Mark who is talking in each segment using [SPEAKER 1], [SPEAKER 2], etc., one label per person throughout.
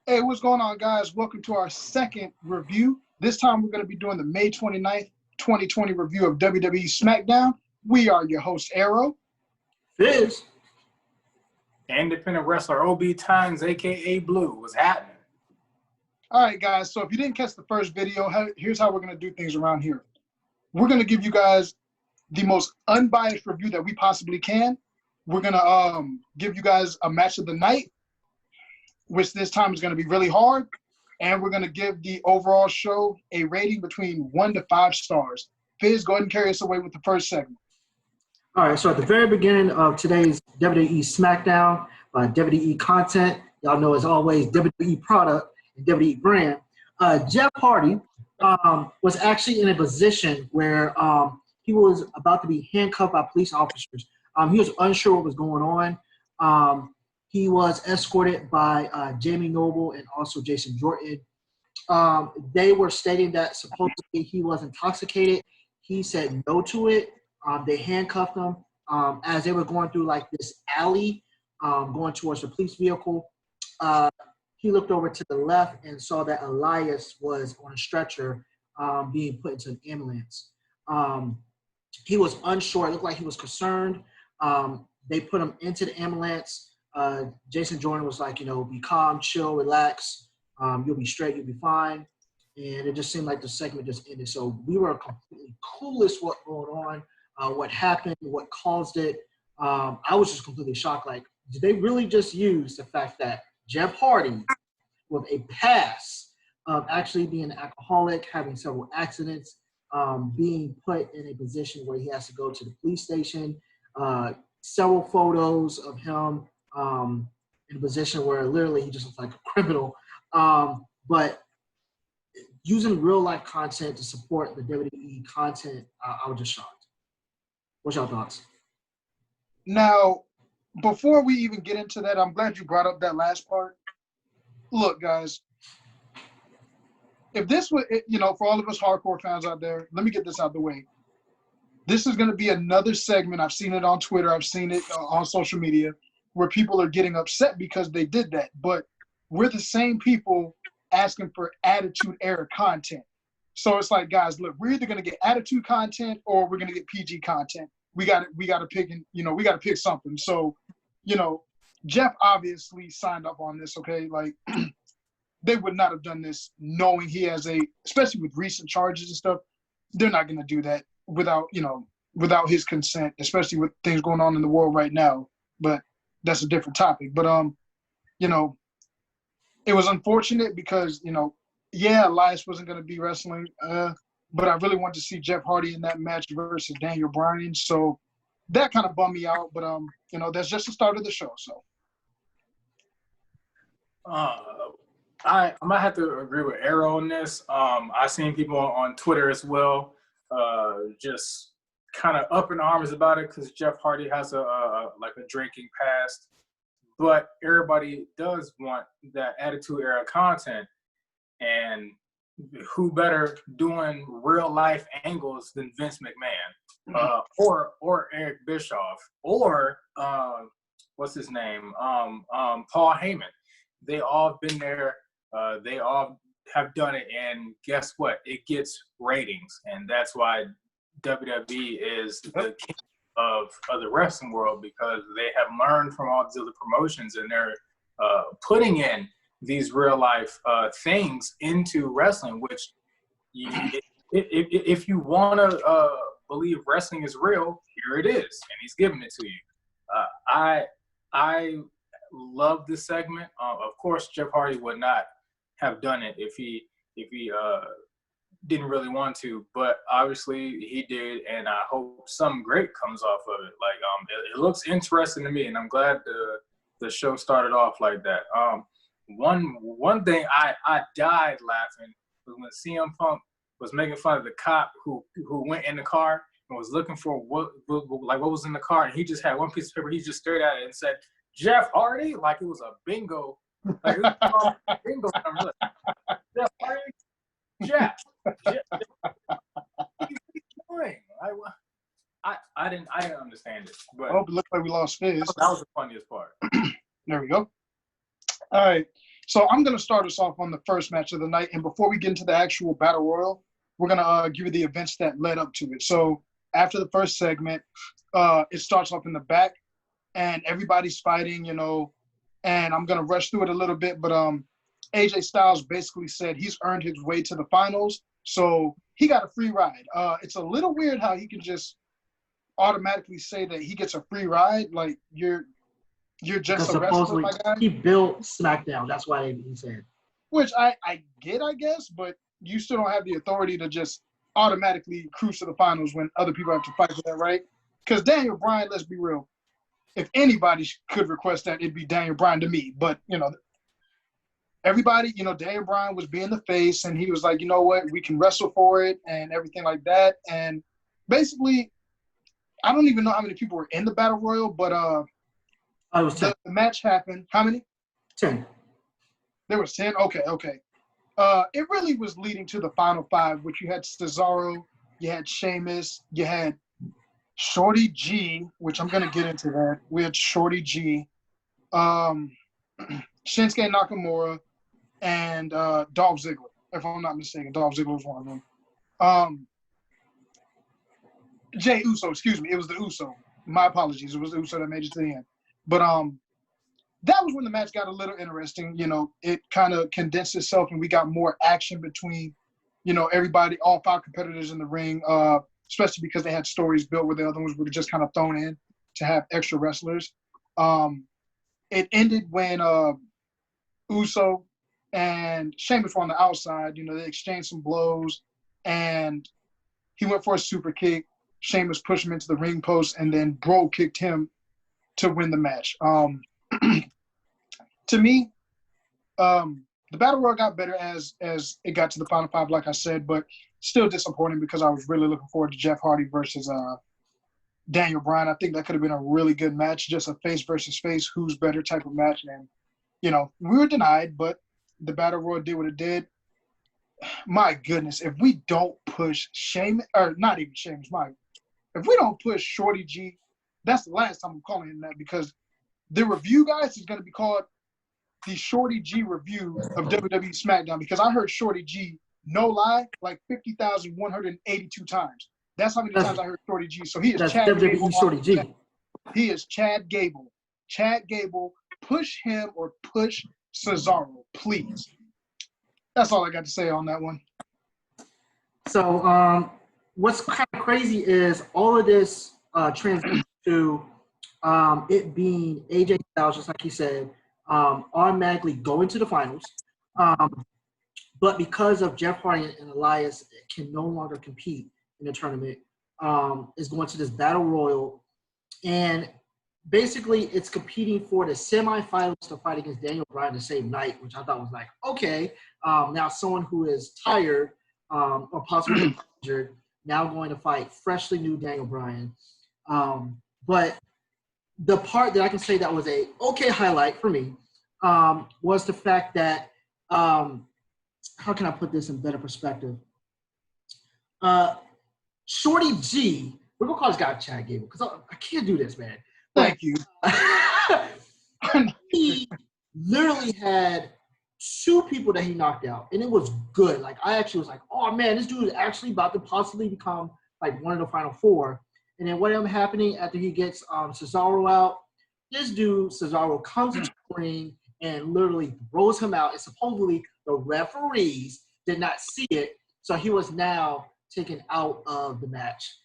[SPEAKER 1] Hey, what's going on, guys? Welcome to our second review. This time we're going to be doing the May 29th, 2020 review of WWE Smackdown. We are your host, Arrow.
[SPEAKER 2] Fizz.
[SPEAKER 3] Independent wrestler OB Times, a.k.a. Blue. What's happening?
[SPEAKER 1] All right, guys. So if you didn't catch the first video, here's how we're going to do things around here. We're going to give you guys the most unbiased review that we possibly can. We're going to give you guys a match of the night, which this time is going to be really hard. And we're going to give the overall show a rating between 1 to 5 stars. Fizz, go ahead and carry us away with the first segment.
[SPEAKER 2] All right, so at the very beginning of today's WWE Smackdown, WWE content, y'all know as always, WWE product and WWE brand, Jeff Hardy was actually in a position where he was about to be handcuffed by police officers. He was unsure what was going on. He was escorted by Jamie Noble and also Jason Jordan. They were stating that supposedly he was intoxicated. He said no to it. They handcuffed him as they were going through like this alley going towards the police vehicle. He looked over to the left and saw that Elias was on a stretcher being put into an ambulance. He was unsure. It looked like he was concerned. They put him into the ambulance. Jason Jordan was like, be calm, chill, relax. You'll be straight. You'll be fine. And it just seemed like the segment just ended. So we were completely clueless what's going on, what happened, what caused it. I was just completely shocked. Like, did they really just use the fact that Jeff Hardy, with a past of actually being an alcoholic, having several accidents, being put in a position where he has to go to the police station, several photos of him in a position where literally he just looks like a criminal. But using real life content to support the WWE content, I was just shocked. What's your thoughts?
[SPEAKER 1] Now, before we even get into that, I'm glad you brought up that last part. Look, guys, if this was, for all of us hardcore fans out there, let me get this out the way. This is going to be another segment. I've seen it on Twitter. I've seen it on social media where people are getting upset because they did that. But we're the same people asking for attitude era content. So it's like, guys, look, we're either going to get attitude content or we're going to get PG content. We got to pick, we got to pick something. So, Jeff obviously signed up on this, okay? Like, they would not have done this knowing he has especially with recent charges and stuff, they're not going to do that without his consent, especially with things going on in the world right now. But that's a different topic. But, it was unfortunate because, Elias wasn't going to be wrestling, but I really wanted to see Jeff Hardy in that match versus Daniel Bryan. So that kind of bummed me out. But, that's just the start of the show. So.
[SPEAKER 3] I might have to agree with Arrow on this. I've seen people on Twitter as well just kind of up in arms about it because Jeff Hardy has a drinking past. But everybody does want that Attitude Era content. And who better doing real life angles than Vince McMahon or Eric Bischoff or what's his name? Paul Heyman. They all been there. They all have done it. And guess what? It gets ratings. And that's why WWE is the king of the wrestling world because they have learned from all these other promotions and they're putting in these real life things into wrestling, which if you want to believe wrestling is real, here it is, and he's giving it to you. I love this segment. Of course, Jeff Hardy would not have done it if he didn't really want to, but obviously he did, and I hope something great comes off of it. Like it looks interesting to me, and I'm glad the show started off like that. One thing I died laughing was when CM Punk was making fun of the cop who went in the car and was looking for what was in the car, and he just had one piece of paper. He just stared at it and said, "Jeff Hardy," like it was a bingo, like it was a bingo number. Jeff Hardy, Jeff. What are you doing? I didn't understand it. But
[SPEAKER 1] I hope it looked like we lost Fizz.
[SPEAKER 3] That was the funniest part.
[SPEAKER 1] There we go. All right. So I'm going to start us off on the first match of the night. And before we get into the actual Battle Royal, we're going to give you the events that led up to it. So after the first segment, it starts off in the back, and everybody's fighting, you know, and I'm going to rush through it a little bit. But AJ Styles basically said he's earned his way to the finals, so he got a free ride. It's a little weird how he can just automatically say that he gets a free ride. Like, you're just a wrestler, my guy.
[SPEAKER 2] He built SmackDown. That's why he said.
[SPEAKER 1] Which I get, I guess, but you still don't have the authority to just automatically cruise to the finals when other people have to fight for that, right? Because Daniel Bryan, let's be real, if anybody could request that, it'd be Daniel Bryan to me. But, you know, everybody, you know, Daniel Bryan was being the face, and he was like, you know what, we can wrestle for it and everything like that. And basically, I don't even know how many people were in the Battle Royal, but
[SPEAKER 2] it was 10.
[SPEAKER 1] The match happened. How many?
[SPEAKER 2] 10.
[SPEAKER 1] There was 10? Okay. It really was leading to the final five, which you had Cesaro, you had Sheamus, you had Shorty G, which I'm going to get into that. We had Shorty G, Shinsuke Nakamura, and Dolph Ziggler, if I'm not mistaken. Dolph Ziggler was one of them. Jay Uso, excuse me. It was the Uso. My apologies. It was the Uso that made it to the end. But that was when the match got a little interesting. You know, it kind of condensed itself, and we got more action between, you know, everybody, all five competitors in the ring, especially because they had stories built where the other ones were just kind of thrown in to have extra wrestlers. It ended when Uso and Sheamus were on the outside. You know, they exchanged some blows, and he went for a super kick. Sheamus pushed him into the ring post, and then Bro kicked him to win the match. To me, the Battle Royal got better as it got to the final five, like I said, but still disappointing because I was really looking forward to Jeff Hardy versus Daniel Bryan. I think that could have been a really good match, just a face versus face, who's better type of match. And, you know, we were denied, but the Battle Royal did what it did. My goodness, if we don't push Sheamus, or not even Sheamus, if we don't push Shorty G, that's the last time I'm calling him that, because the review, guys, is going to be called the Shorty G review of WWE Smackdown, because I heard Shorty G, no lie, like 50,182 times. That's how many times I heard Shorty G. So he is Chad
[SPEAKER 2] WWE
[SPEAKER 1] Gable.
[SPEAKER 2] Shorty G.
[SPEAKER 1] He is Chad Gable. Chad Gable, push him or push Cesaro, please. That's all I got to say on that one.
[SPEAKER 2] So what's kind of crazy is all of this transition to it being AJ Styles, just like he said, automatically going to the finals. But because of Jeff Hardy and Elias can no longer compete in the tournament, is going to this Battle Royal. And basically it's competing for the semifinals to fight against Daniel Bryan the same night, which I thought was like, okay, now someone who is tired or possibly injured, now going to fight freshly new Daniel Bryan. But the part that I can say that was a okay highlight for me was the fact that, how can I put this in better perspective? Shorty G, we're going to call this guy Chad Gable, because I can't do this, man.
[SPEAKER 1] Thank you.
[SPEAKER 2] He literally had two people that he knocked out, and it was good. Like, I actually was like, oh, man, this dude is actually about to possibly become, like, one of the final four. And then what ended up happening after he gets Cesaro out, this dude, Cesaro, comes into the ring and literally throws him out. And supposedly the referees did not see it, so he was now taken out of the match.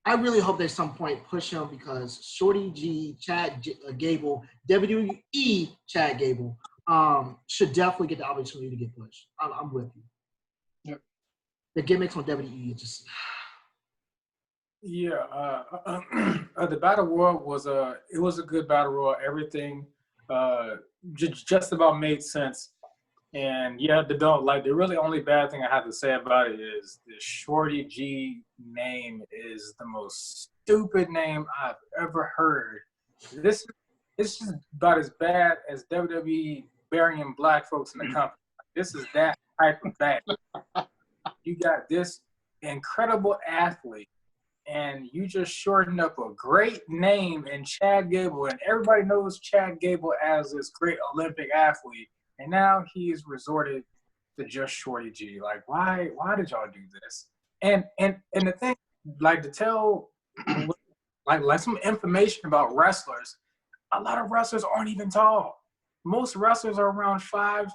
[SPEAKER 2] I really hope they at some point push him, because Shorty G, Chad Gable, WWE Chad Gable should definitely get the opportunity to get pushed. I'm with you.
[SPEAKER 1] Yep.
[SPEAKER 2] The gimmicks on WWE just...
[SPEAKER 3] Yeah, the Battle Royal was a good Battle Royal. Everything just about made sense. And yeah, the really only bad thing I have to say about it is the Shorty G name is the most stupid name I've ever heard. This is about as bad as WWE burying black folks in the company. This is that type of bad. You got this incredible athlete and you just shortened up a great name in Chad Gable, and everybody knows Chad Gable as this great Olympic athlete, and now he's resorted to just Shorty G. Like, why did y'all do this? And the thing, like, to tell like some information about wrestlers, a lot of wrestlers aren't even tall. Most wrestlers are around 5'6"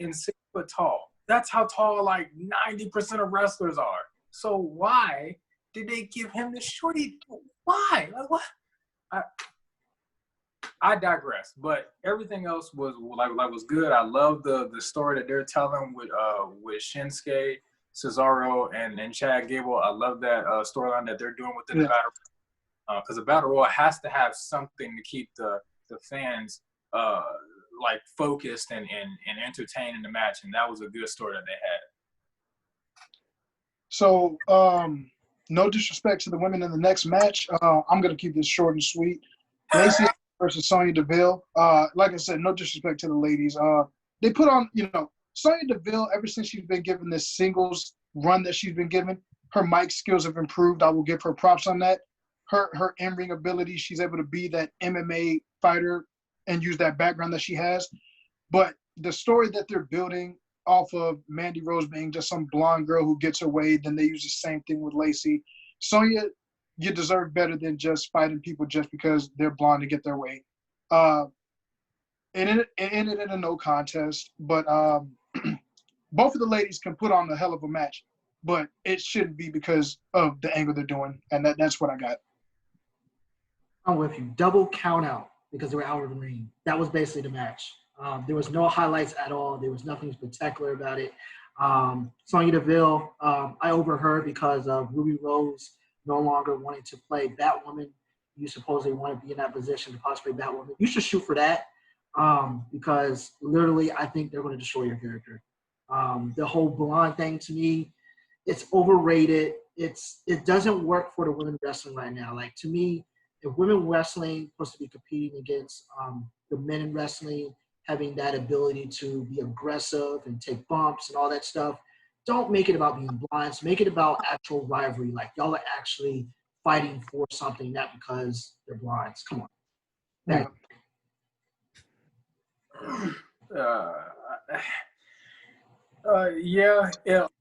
[SPEAKER 3] and 6 foot tall. That's how tall like 90% of wrestlers are. So why did they give him the Shorty? Why? Like, what? I digress. But everything else was was good. I love the story that they're telling with Shinsuke, Cesaro, and Chad Gable. I love that storyline that they're doing within the battle, because the battle royal has to have something to keep the fans like focused and entertained in the match, and that was a good story that they had.
[SPEAKER 1] So, no disrespect to the women in the next match. I'm going to keep this short and sweet. Lacey versus Sonya Deville. Like I said, no disrespect to the ladies. They put on, Sonya Deville, ever since she's been given this singles run that she's been given, her mic skills have improved. I will give her props on that. Her in-ring ability, she's able to be that MMA fighter and use that background that she has. But the story that they're building off of Mandy Rose being just some blonde girl who gets her way, then they use the same thing with Lacey. Sonya, you deserve better than just fighting people just because they're blonde to get their way. It ended in a no contest, but both of the ladies can put on a hell of a match, but it shouldn't be because of the angle they're doing, and that's what I got.
[SPEAKER 2] I'm with you. Double count out because they were out of the ring. That was basically the match. There was no highlights at all. There was nothing spectacular about it. Sonya Deville, I overheard because of Ruby Rose no longer wanting to play Batwoman. You supposedly want to be in that position to possibly Batwoman. You should shoot for that because literally I think they're going to destroy your character. The whole blonde thing to me, it's overrated. It doesn't work for the women wrestling right now. Like, to me, if women wrestling supposed to be competing against the men in wrestling, having that ability to be aggressive and take bumps and all that stuff, don't make it about being blinds. Make it about actual rivalry. Like, y'all are actually fighting for something, not because they're blinds. Come on.
[SPEAKER 3] Yeah.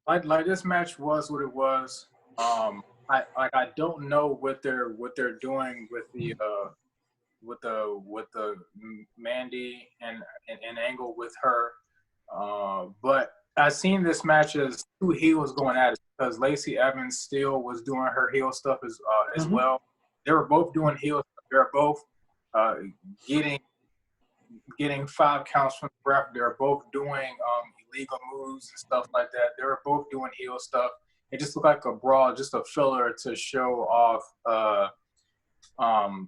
[SPEAKER 3] Like this match was what it was. I don't know what they're doing with the Mandy and angle with her, but I seen this match as two heels going at it because Lacey Evans still was doing her heel stuff as well. They were both doing heel stuff. They were both getting 5 counts from the ref. They were both doing illegal moves and stuff like that. They were both doing heel stuff. It just looked like a brawl, just a filler to show off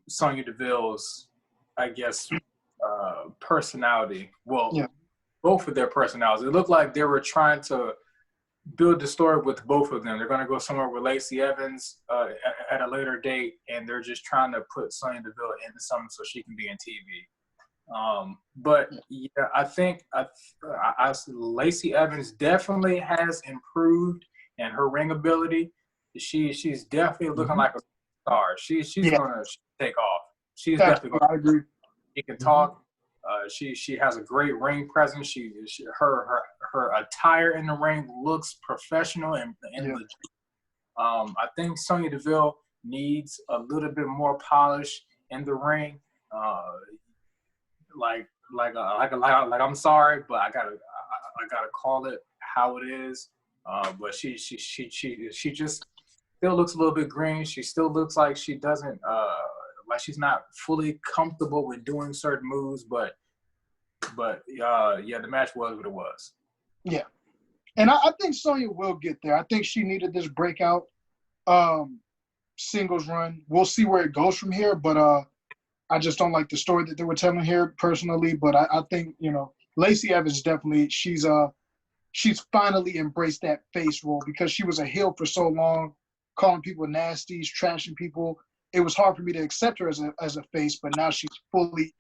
[SPEAKER 3] Sonya Deville's, I guess, personality. Well, both of their personalities. It looked like they were trying to build the story with both of them. They're going to go somewhere with Lacey Evans at a later date, and they're just trying to put Sonya Deville into something so she can be in TV. But yeah, I think Lacey Evans definitely has improved in her ring ability. She's definitely looking like a star. She's gonna take off. She's definitely gonna.
[SPEAKER 1] I agree.
[SPEAKER 3] She can talk. She has a great ring presence. Her attire in the ring looks professional and legit. I think Sonya Deville needs a little bit more polish in the ring. I'm sorry, but I gotta call it how it is. But she just still looks a little bit green. She still looks like she doesn't like she's not fully comfortable with doing certain moves. But the match was what it was. Yeah,
[SPEAKER 1] and I think Sonya will get there. I think she needed this breakout singles run. We'll see where it goes from here, but I just don't like the story that they were telling here personally. But I think Lacey Evans definitely she's finally embraced that face role because she was a heel for so long, calling people nasties, trashing people. It was hard for me to accept her as a face, but now she's fully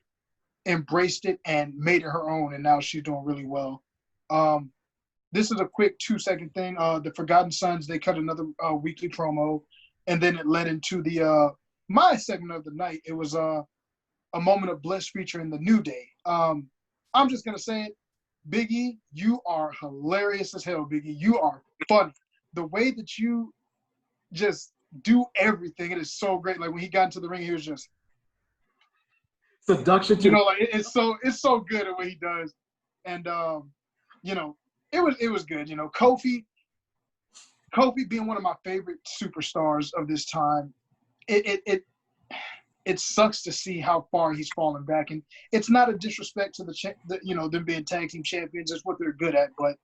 [SPEAKER 1] embraced it and made it her own, and now she's doing really well. this is a quick 2-second thing. The Forgotten Sons, they cut another weekly promo, and then it led into the my segment of the night. It was a moment of bliss featuring the New Day. I'm just gonna say it, Big E, you are hilarious as hell, Big E. You are funny. The way that you just do everything, it is so great. Like when he got into the ring, he was just
[SPEAKER 2] seduction.
[SPEAKER 1] You know, like it's so good at what he does, and you know, it was good. You know, Kofi being one of my favorite superstars of this time. It sucks to see how far he's fallen back, and it's not a disrespect to them being tag team champions. It's what they're good at, but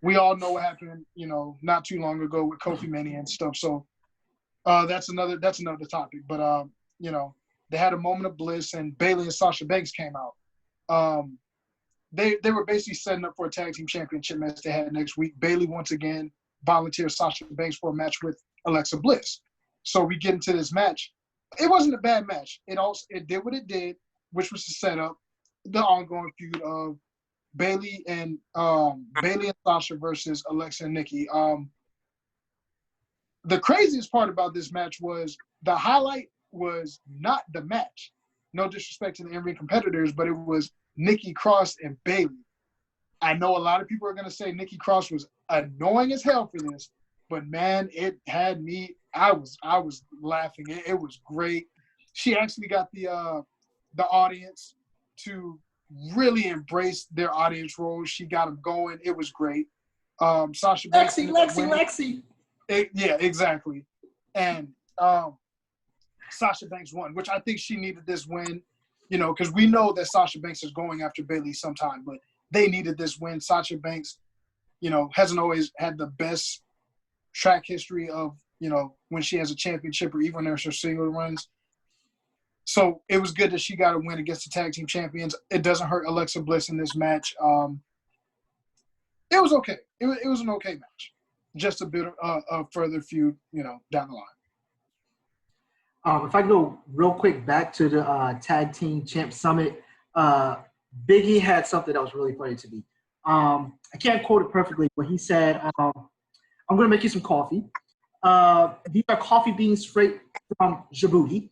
[SPEAKER 1] we all know what happened, you know, not too long ago with Kofi Mania and stuff. So that's another topic. But you know, they had a moment of bliss, and Bayley and Sasha Banks came out. They were basically setting up for a tag team championship match they had next week. Bayley once again volunteered Sasha Banks for a match with Alexa Bliss. So we get into this match. It wasn't a bad match. It did what it did, which was to set up the ongoing feud of Bayley and Sasha versus Alexa and Nikki. The craziest part about this match was the highlight was not the match. No disrespect to the in-ring competitors, but it was Nikki Cross and Bayley. I know a lot of people are going to say Nikki Cross was annoying as hell for this, but man, it had me. I was laughing. It was great. She actually got the audience to really embrace their audience role. She got them going. It was great. Sasha Banks.
[SPEAKER 2] Lexi.
[SPEAKER 1] Yeah, exactly. And Sasha Banks won, which I think she needed this win, you know, because we know that Sasha Banks is going after Bayley sometime, but they needed this win. Sasha Banks, you know, hasn't always had the best track history of, you know, when she has a championship or even when there's her single runs. So it was good that she got a win against the tag team champions. It doesn't hurt Alexa Bliss in this match. It was okay. It was an okay match. Just a bit of a further feud, you know, down the line.
[SPEAKER 2] If I go real quick back to the Tag Team Champ Summit, Big E had something that was really funny to me. I can't quote it perfectly, but he said, I'm going to make you some coffee. These are coffee beans straight from Djibouti.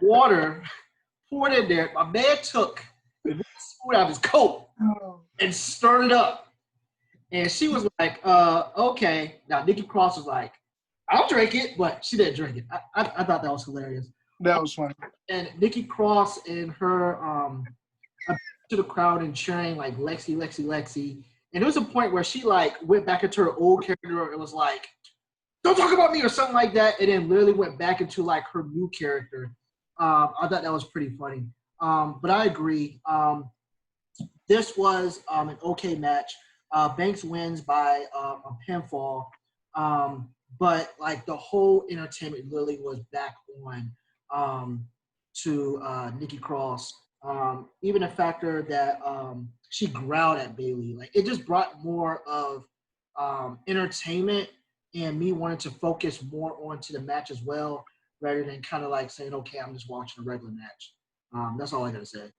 [SPEAKER 2] Water poured in there. My man took the spoon out of his coat and stirred it up. And she was like, okay. Now, Nikki Cross was like, I'll drink it, but she didn't drink it. I thought that was hilarious.
[SPEAKER 1] That was funny.
[SPEAKER 2] And Nikki Cross and her to the crowd and cheering like Lexi, Lexi, Lexi. And there was a point where she like went back into her old character. It was like, don't talk about me or something like that. And then literally went back into like her new character. I thought that was pretty funny. But I agree. This was an okay match. Banks wins by a pinfall. But like the whole entertainment literally was back on to Nikki Cross. Even the factor that she growled at Bayley, like it just brought more of entertainment and me wanting to focus more onto the match as well, rather than kind of like saying, okay, I'm just watching a regular match. That's all I gotta say.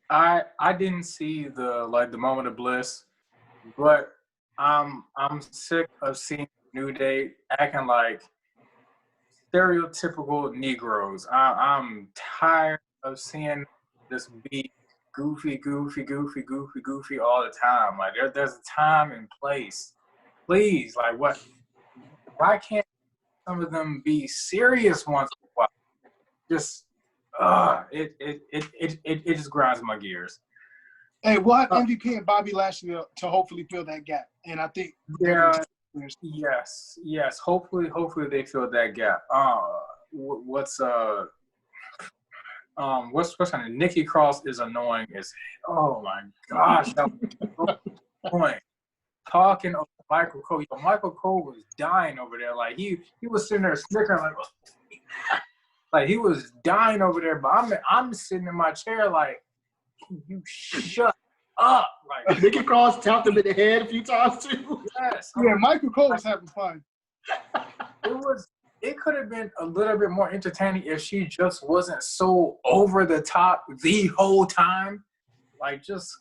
[SPEAKER 3] I didn't see the moment of bliss, but I'm sick of seeing New Day acting like stereotypical Negroes. I'm tired of seeing this be goofy all the time. Like there's a time and place. Please, like what? Why can't some of them be serious once in a while? Just it just grinds my gears.
[SPEAKER 1] Hey, we'll have MVP and Bobby Lashley to hopefully fill that gap, and I think
[SPEAKER 3] yes. Hopefully they fill that gap. What's her name? Nikki Cross is annoying as oh my gosh, that was so annoying. Talking over Michael Cole. Michael Cole was dying over there. Like he was sitting there snickering like he was dying over there. But I'm sitting in my chair like you shut up. Like
[SPEAKER 2] Nikki Cross tapped him in the head a few times too.
[SPEAKER 3] Yes.
[SPEAKER 1] Yeah, Michael Cole was having fun.
[SPEAKER 3] it could have been a little bit more entertaining if she just wasn't so over the top the whole time. Like just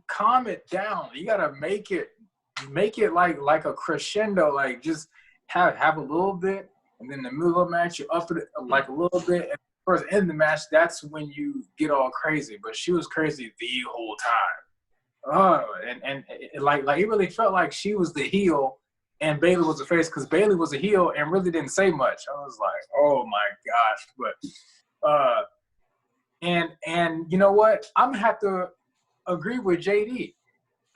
[SPEAKER 3] calm it down. You gotta make it like a crescendo. Like just have a little bit, and then in the middle of the match you up it like a little bit, and towards the end of the match, that's when you get all crazy. But she was crazy the whole time. Oh, and like it really felt like she was the heel and Bayley was the face, because Bayley was a heel and really didn't say much. I was like, oh my gosh. But and you know what? I'm gonna have to agree with JD.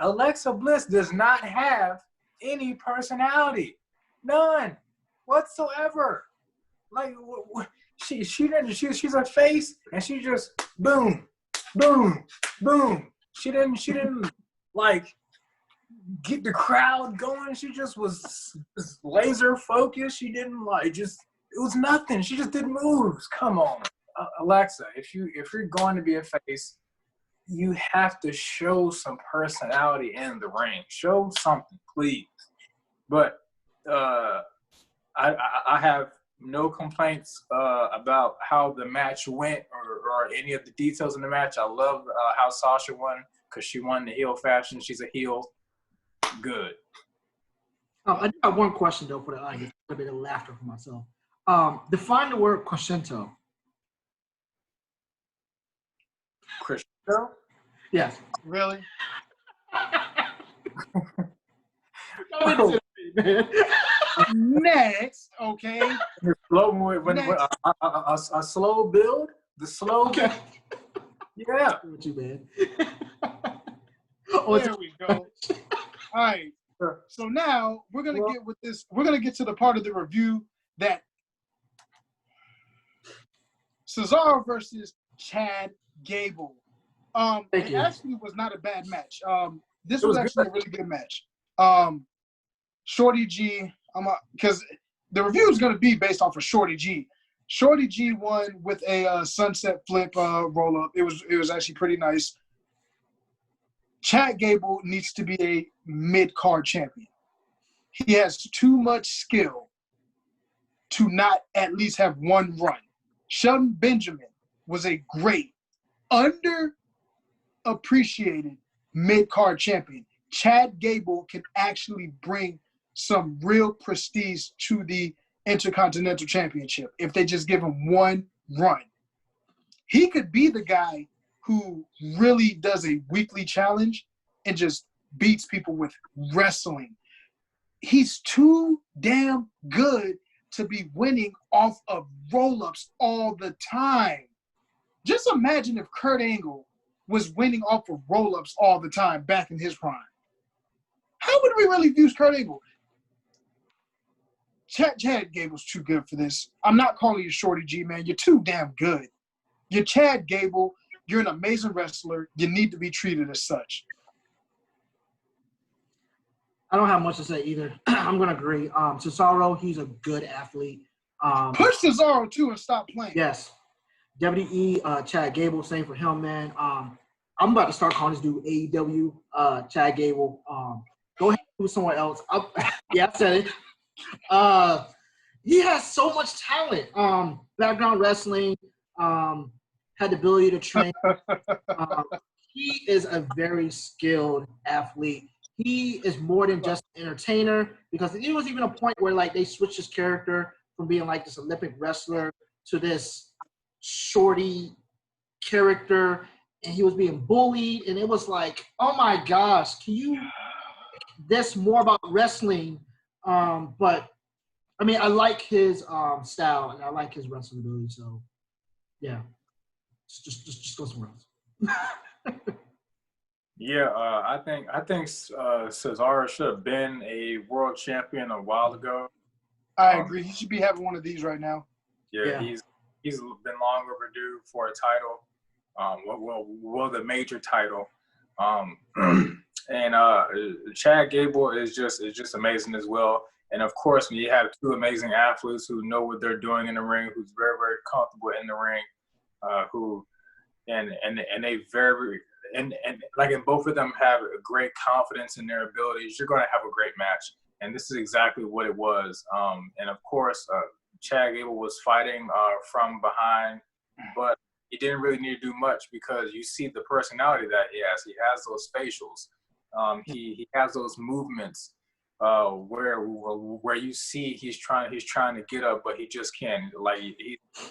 [SPEAKER 3] Alexa Bliss does not have any personality, none whatsoever. Like she's a face, and she just boom, boom, boom. She didn't like get the crowd going. She just was laser focused. She didn't it was nothing. She just did moves. Come on, Alexa. If you're going to be a face, you have to show some personality in the ring. Show something, please. But I have no complaints about how the match went or any of the details in the match. I love how Sasha won, because she won the heel fashion. She's a heel. Good.
[SPEAKER 2] I do have one question, though, for the audience. A bit of laughter for myself. Define the word crescendo.
[SPEAKER 3] Crescendo?
[SPEAKER 2] Yes.
[SPEAKER 1] Really? Next, okay.
[SPEAKER 3] A slow build. The slow.
[SPEAKER 2] Okay.
[SPEAKER 3] Yeah.
[SPEAKER 2] What you, man?
[SPEAKER 1] There we go. All right. So now we're gonna get with this. We're gonna get to the part of the review that Cesaro versus Chad Gable. It actually was not a bad match. This was actually a really good match. Shorty G, because the review is gonna be based off of Shorty G. Shorty G won with a sunset flip roll up. It was actually pretty nice. Chad Gable needs to be a mid-card champion. He has too much skill to not at least have one run. Shelton Benjamin was a great, underappreciated mid-card champion. Chad Gable can actually bring some real prestige to the Intercontinental Championship if they just give him one run. He could be the guy who really does a weekly challenge and just beats people with wrestling. He's too damn good to be winning off of roll-ups all the time. Just imagine if Kurt Angle was winning off of roll-ups all the time back in his prime. How would we really view Kurt Angle? Chad Gable's too good for this. I'm not calling you Shorty G, man. You're too damn good. You're Chad Gable. You're an amazing wrestler. You need to be treated as such.
[SPEAKER 2] I don't have much to say either. I'm going to agree. Cesaro, he's a good athlete.
[SPEAKER 1] Push Cesaro, too, and stop playing.
[SPEAKER 2] Yes. WWE, Chad Gable, same for him, man. I'm about to start calling this dude AEW, Chad Gable. Go ahead and do somewhere else. I said it. He has so much talent. Background wrestling, had the ability to train. He is a very skilled athlete. He is more than just an entertainer, because it was even a point where like they switched his character from being like this Olympic wrestler to this shorty character, and he was being bullied, and it was like, oh my gosh, can you this more about wrestling? But I mean, I like his style and I like his wrestling ability. So yeah, just go somewhere else.
[SPEAKER 3] Yeah, I think Cesaro should have been a world champion a while ago.
[SPEAKER 1] I agree. He should be having one of these right now.
[SPEAKER 3] Yeah. He's been long overdue for a title. The major title. And Chad Gable is just amazing as well. And of course, when you have two amazing athletes who know what they're doing in the ring, who's very, very comfortable in the ring, and like, and both of them have a great confidence in their abilities, you're going to have a great match. and this is exactly what it was. And of course, Chad Gable was fighting from behind, but he didn't really need to do much because you see the personality that he has. He has those facials. He has those movements where you see he's trying to get up, but he just can't. Like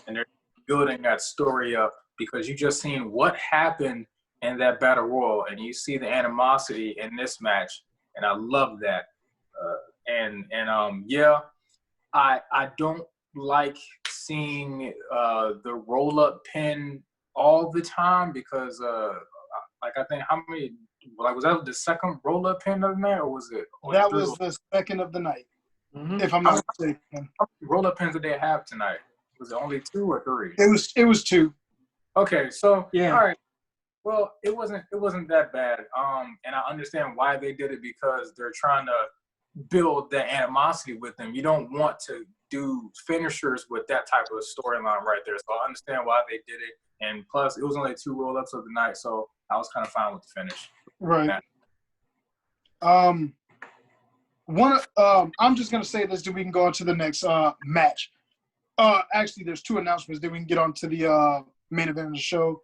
[SPEAKER 3] and they're building that story up because you just seen what happened in that battle royal, and you see the animosity in this match, and I love that. I don't like seeing the roll up pin all the time because I think how many, like, was that the second roll up pin of the night, or was it?
[SPEAKER 1] That was the second of the night, if I'm not mistaken.
[SPEAKER 3] How many roll up pins did they have tonight? Was it only 2 or 3?
[SPEAKER 1] It was 2.
[SPEAKER 3] Okay, so
[SPEAKER 2] yeah,
[SPEAKER 3] all right. Well, it wasn't that bad. And I understand why they did it because they're trying to build that animosity with them. You don't want to do finishers with that type of storyline right there. So I understand why they did it. And plus, it was only 2 roll-ups of the night, so I was kind of fine with the finish.
[SPEAKER 1] Right. I'm just gonna say this, then we can go on to the next match. Actually, there's 2 announcements. Then we can get on to the main event of the show.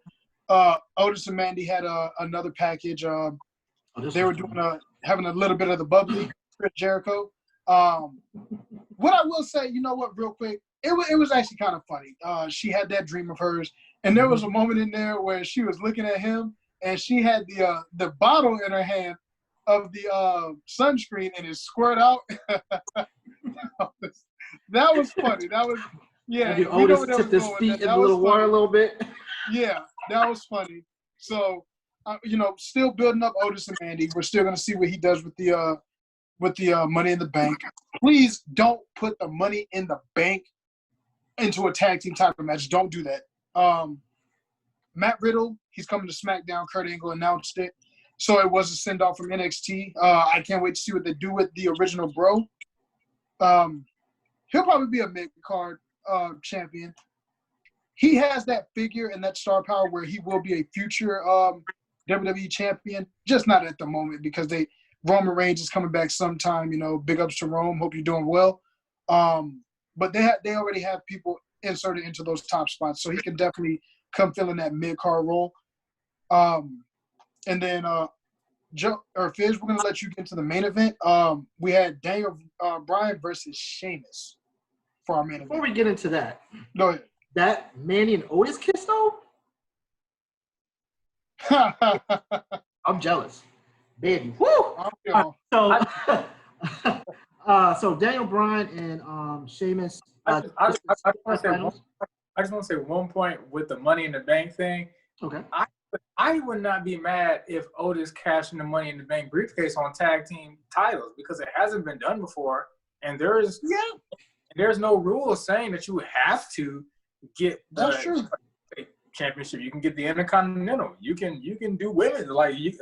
[SPEAKER 1] Otis and Mandy had another package. They were doing having a little bit of the bubbly, Chris Jericho. What I will say, you know what, real quick, it was actually kind of funny. She had that dream of hers, and there was a moment in there where she was looking at him, and she had the bottle in her hand of the sunscreen, and it squirted out. That was funny. That was, yeah.
[SPEAKER 2] Maybe Otis tipped his feet in a little water a little bit.
[SPEAKER 1] Yeah, that was funny. So, still building up Otis and Mandy. We're still going to see what he does with the Money in the Bank. Please don't put the Money in the Bank into a tag team type of match. Don't do that. Matt Riddle, he's coming to SmackDown. Kurt Angle announced it. So it was a send-off from NXT. I can't wait to see what they do with the original bro. He'll probably be a mid-card champion. He has that figure and that star power where he will be a future WWE champion, just not at the moment because Roman Reigns is coming back sometime. Big ups to Rome. Hope you're doing well. But they already have people inserted into those top spots, so he can definitely come fill in that mid-card role. And then Joe or Fizz, we're gonna let you get to the main event. We had Daniel Bryan versus Sheamus for our main event.
[SPEAKER 2] Before we get into that,
[SPEAKER 1] go ahead.
[SPEAKER 2] That Mandy and Otis kiss though? I'm jealous. Baby. Woo! So Daniel Bryan and Sheamus.
[SPEAKER 3] I just want to say one point with the Money in the Bank thing.
[SPEAKER 2] Okay.
[SPEAKER 3] I would not be mad if Otis cashed in the Money in the Bank briefcase on tag team titles because it hasn't been done before, and there's no rule saying that you have to get the championship. You can get the Intercontinental. You can do women's if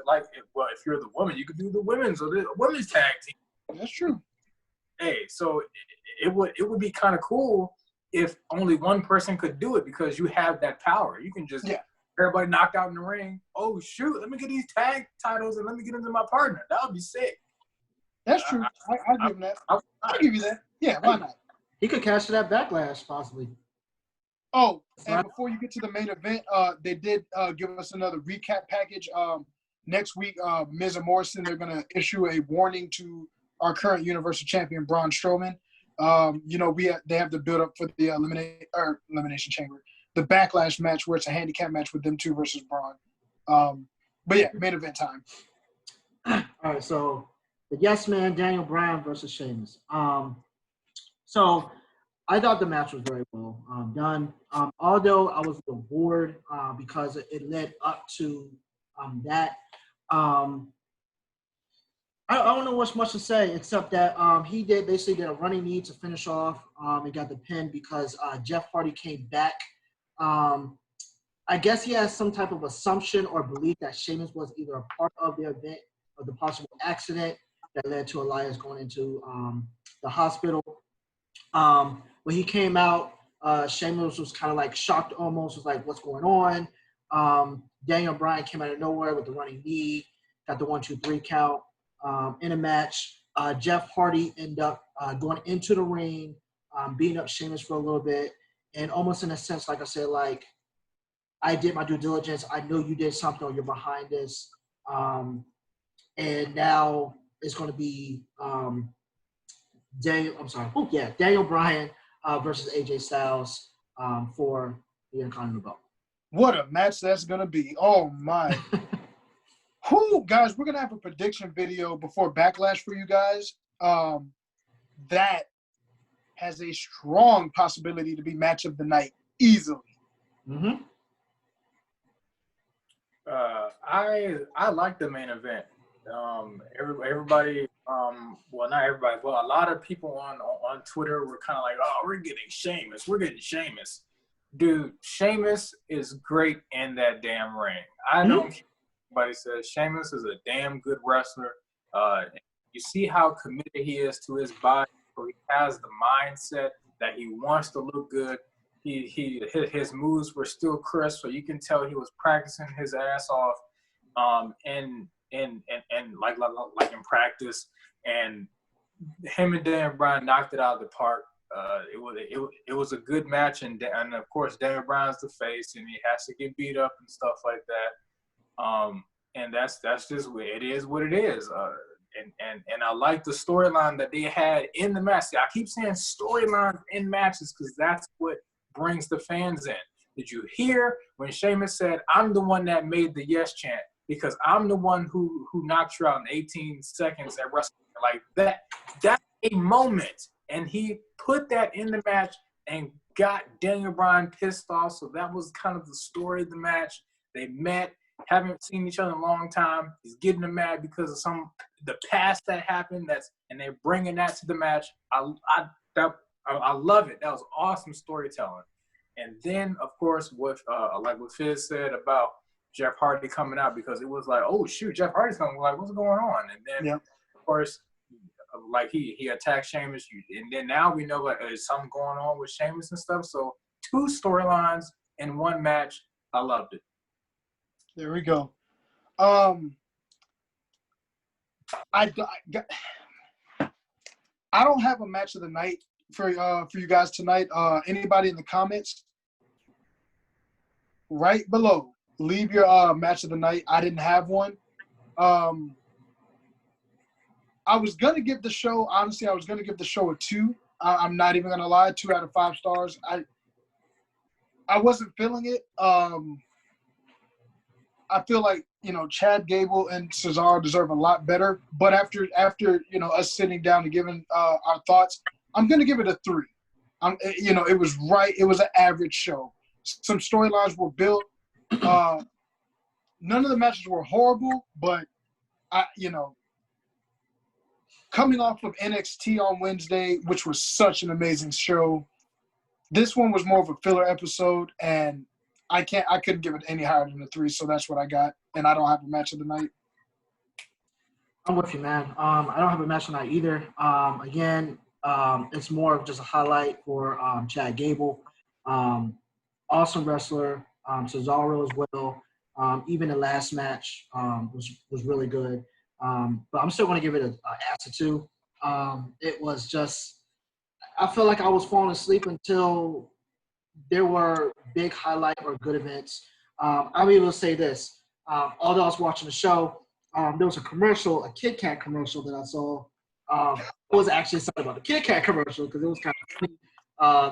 [SPEAKER 3] you're the woman, you can do the women's or the women's tag team.
[SPEAKER 1] That's true.
[SPEAKER 3] Hey, so it would be kind of cool if only one person could do it because you have that power. You can just everybody knocked out in the ring. Oh shoot, let me get these tag titles and let me get into my partner. That would be sick.
[SPEAKER 1] That's true. I'll give him that. I'll give you that. Yeah, why not?
[SPEAKER 2] He could cash that Backlash possibly.
[SPEAKER 1] Oh, and before you get to the main event, they did give us another recap package. Next week, Miz and Morrison, they're going to issue a warning to our current Universal Champion, Braun Strowman. They have to build up for the Elimination Chamber, the Backlash match where it's a handicap match with them two versus Braun. But yeah, main event time.
[SPEAKER 2] All right, so the Yes Man, Daniel Bryan versus Sheamus. So I thought the match was very well done. Although I was a little bored because it led up to that. I don't know what's much to say except that he basically did a running knee to finish off and got the pin because Jeff Hardy came back. I guess he has some type of assumption or belief that Sheamus was either a part of the event or the possible accident that led to Elias going into the hospital. When he came out, Sheamus was kind of like shocked almost, was like, what's going on? Daniel Bryan came out of nowhere with the running knee, got the 1, 2, 3 count in a match. Jeff Hardy ended up going into the ring, beating up Sheamus for a little bit, and almost in a sense, like I said, like, I did my due diligence. I know you did something or you're behind this. And now it's going to be Daniel Bryan versus AJ Styles for the Intercontinental belt.
[SPEAKER 1] What a match that's going to be. Oh, my. Whew, guys, we're going to have a prediction video before Backlash for you guys. That has a strong possibility to be match of the night easily.
[SPEAKER 2] Mm-hmm.
[SPEAKER 3] I like the main event. Everybody, well, not everybody, well, a lot of people on Twitter were kind of like, oh, we're getting Sheamus. Dude, Sheamus is great in that damn ring. I don't care what anybody says. Sheamus is a damn good wrestler. You see how committed he is to his body. So he has the mindset that he wants to look good. His moves were still crisp, so you can tell he was practicing his ass off, and like in practice. And him and Daniel Bryan knocked it out of the park. It was a good match, and of course Daniel Bryan's the face, and he has to get beat up and stuff like that. And that's just it is what it is. And I like the storyline that they had in the match. I keep saying storylines in matches because that's what brings the fans in. Did you hear when Sheamus said, I'm the one that made the yes chant because I'm the one who knocked you out in 18 seconds at WrestleMania? Like that. That's a moment. And he put that in the match and got Daniel Bryan pissed off. So that was kind of the story of the match. They met, haven't seen each other in a long time. He's getting mad because of the past that happened. And they're bringing that to the match. I love it. That was awesome storytelling. And then, of course, what Fizz said about Jeff Hardy coming out, because it was like, oh shoot, Jeff Hardy's coming. Like, what's going on? And then, of course, like he attacked Sheamus, and then now we know like there's something going on with Sheamus and stuff. So 2 storylines in one match. I loved it.
[SPEAKER 1] There we go. I don't have a match of the night for you guys tonight. Anybody in the comments right below, leave your match of the night. I didn't have one. I was gonna give the show, honestly, I was gonna give the show a 2. I'm not even gonna lie, 2 out of 5 stars. I wasn't feeling it. I feel like, Chad Gable and Cesaro deserve a lot better. But after us sitting down and giving our thoughts, I'm gonna give it a 3. It was right. It was an average show. Some storylines were built. None of the matches were horrible, but coming off of NXT on Wednesday, which was such an amazing show, this one was more of a filler episode, and I couldn't give it any higher than a 3, so that's what I got, and I don't have a match of the night.
[SPEAKER 2] I'm with you, man. I don't have a match of the night either. Again, it's more of just a highlight for Chad Gable. Awesome wrestler. Cesaro as well. Even the last match was really good. But I'm still going to give it an ass of 2. It was just – I felt like I was falling asleep until there were big highlight or good events. I'll be able to say this. Although I was watching the show, there was a Kit Kat commercial that I saw. I was actually excited about the Kit Kat commercial because it was kind of funny.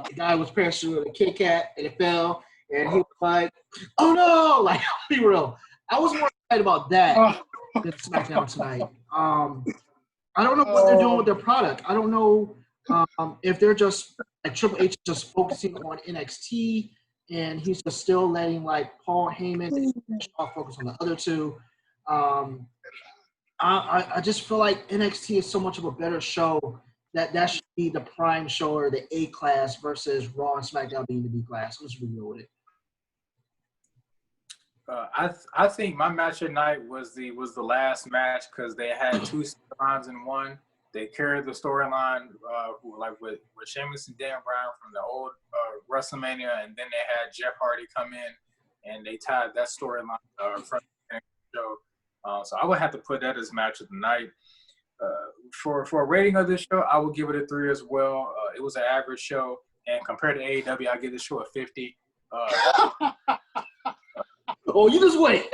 [SPEAKER 2] The guy was parachuting with a Kit Kat and it fell, and he was like, "Oh no!" Like, I'll be real. I was more excited about that than SmackDown tonight. I don't know what they're doing with their product. I don't know if they're just like Triple H just focusing on NXT, and he's just still letting like Paul Heyman and Shaw focus on the other 2. I just feel like NXT is so much of a better show that should be the prime show or the A class versus Raw and SmackDown being the B class. Let's be real with it.
[SPEAKER 3] I think my match at night was the last match because they had 2 storylines in one. They carried the storyline like with Sheamus and Dan Bryan from the old WrestleMania, and then they had Jeff Hardy come in, and they tied that storyline from the show. So I would have to put that as match of the night. For a rating of this show, I would give it a 3 as well. It was an average show, and compared to AEW, I give this show a 50.
[SPEAKER 2] Oh, you just wait.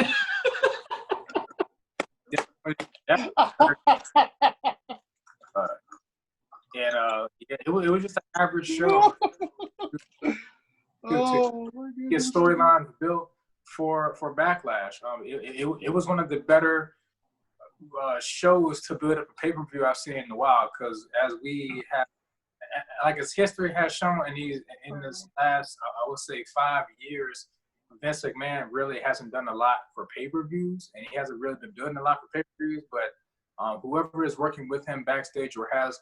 [SPEAKER 3] It was just an average show.
[SPEAKER 1] Oh,
[SPEAKER 3] Get storylines built for Backlash. It was one of the better shows to build up a pay-per-view I've seen in a while, because as we have, like as history has shown in this last, I would say 5 years, Vince McMahon really hasn't done a lot for pay-per-views, and he hasn't really been building a lot for pay-per-views, but whoever is working with him backstage or has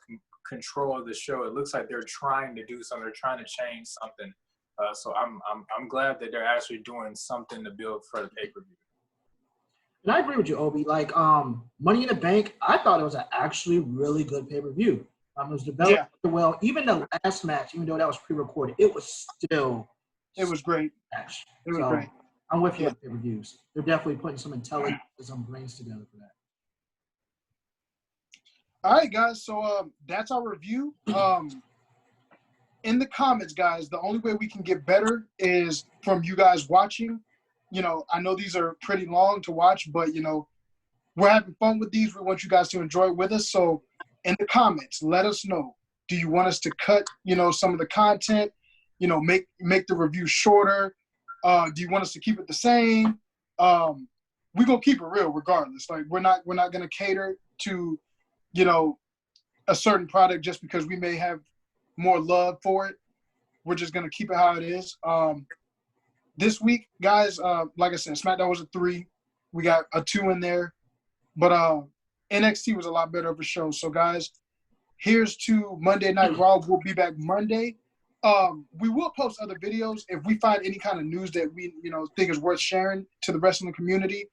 [SPEAKER 3] control of the show, it looks like they're trying to do something, they're trying to change something. So I'm glad that they're actually doing something to build for the pay-per-view.
[SPEAKER 2] And I agree with you, Obi. Like Money in the Bank, I thought it was an actually really good pay-per-view. It was developed well. Even the last match, even though that was pre-recorded, it was still
[SPEAKER 1] great.
[SPEAKER 2] Match.
[SPEAKER 1] It was great.
[SPEAKER 2] I'm with you on pay-per-views. They're definitely putting some intelligence and some brains together for that.
[SPEAKER 1] All right, guys. So that's our review. In the comments, guys, the only way we can get better is from you guys watching. You know, I know these are pretty long to watch, but, you know, we're having fun with these. We want you guys to enjoy it with us. So in the comments, let us know. Do you want us to cut, you know, some of the content, you know, make the review shorter? Do you want us to keep it the same? We're going to keep it real regardless. Like, we're not going to cater to, you know, a certain product just because we may have more love for it. We're just going to keep it how it is. This week, guys, like I said, SmackDown was a 3. We got a 2 in there. But NXT was a lot better of a show. So, guys, here's to Monday Night Raw. We'll be back Monday. We will post other videos if we find any kind of news that we, you know, think is worth sharing to the wrestling community.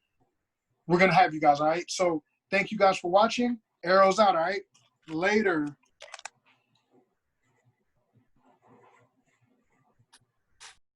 [SPEAKER 1] We're going to have you guys, all right? So, thank you guys for watching. Arrows out, all right? Later.